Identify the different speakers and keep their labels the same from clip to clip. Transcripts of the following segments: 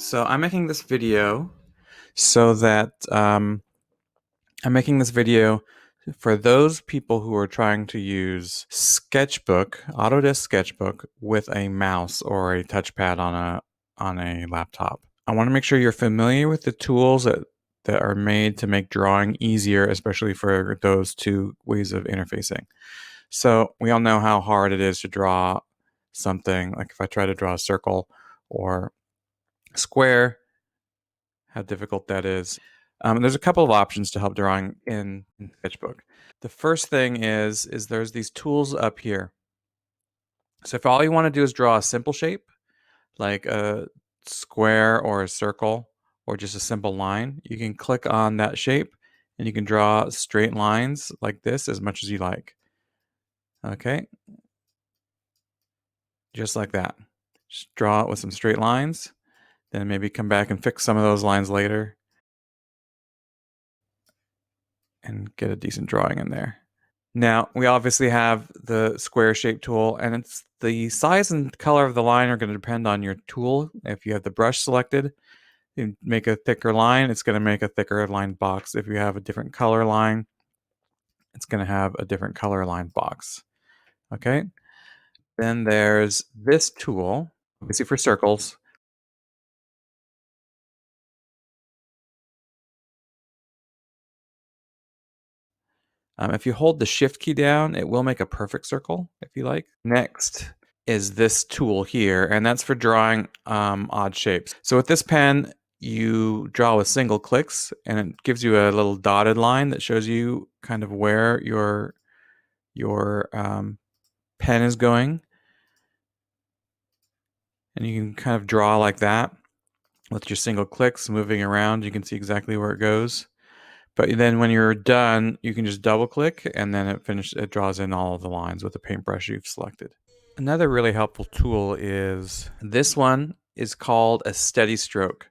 Speaker 1: So I'm making this video so that I'm making this video for those people who are trying to use Sketchbook, Autodesk Sketchbook, with a mouse or a touchpad on a laptop. I want to make sure you're familiar with the tools that are made to make drawing easier, especially for those two ways of interfacing. So we all know how hard it is to draw something. Like if I try to draw a circle or a square, how difficult that is. There's a couple of options to help drawing in Sketchbook. The first thing is there's these tools up here. So if all you want to do is draw a simple shape, like a square or a circle or just a simple line, you can click on that shape and you can draw straight lines like this as much as you like. Okay, just like that. Just draw it with some straight lines, then maybe come back and fix some of those lines later and get a decent drawing in there. Now, we obviously have the square shape tool, and it's the size and color of the line are going to depend on your tool. If you have the brush selected, you make a thicker line, it's going to make a thicker line box. If you have a different color line, it's going to have a different color line box. Okay? Then there's this tool, obviously for circles. If you hold the shift key down, it will make a perfect circle if you like. Next is this tool here, and that's for drawing odd shapes. So with this pen, you draw with single clicks, and it gives you a little dotted line that shows you kind of where your pen is going. And you can kind of draw like that with your single clicks moving around. You can see exactly where it goes. But then when you're done, you can just double click and then it draws in all of the lines with the paintbrush you've selected. Another really helpful tool is this one is called a steady stroke.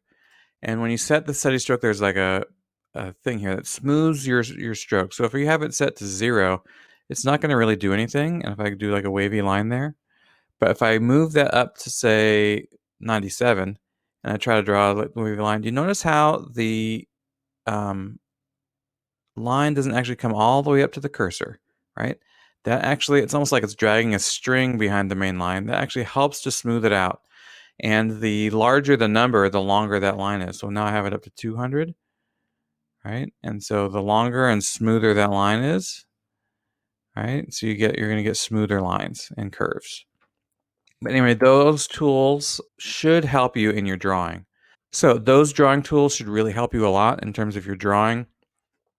Speaker 1: And when you set the steady stroke, there's like a thing here that smooths your stroke. So if you have it set to 0, it's not going to really do anything. And if I do like a wavy line there, but if I move that up to say 97 and I try to draw a wavy line, do you notice how the line doesn't actually come all the way up to the cursor, right? That actually, it's almost like it's dragging a string behind the main line. That actually helps to smooth it out. And the larger the number, the longer that line is. So now I have it up to 200, right? And so the longer and smoother that line is, right? So you're going to get smoother lines and curves. But anyway, those tools should help you in your drawing. So those drawing tools should really help you a lot in terms of your drawing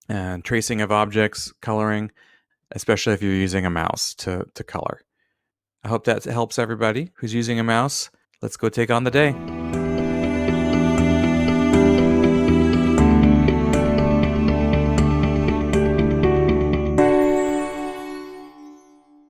Speaker 1: and tracing of objects, coloring, especially if you're using a mouse to color. I hope that helps everybody who's using a mouse. Let's go take on the day.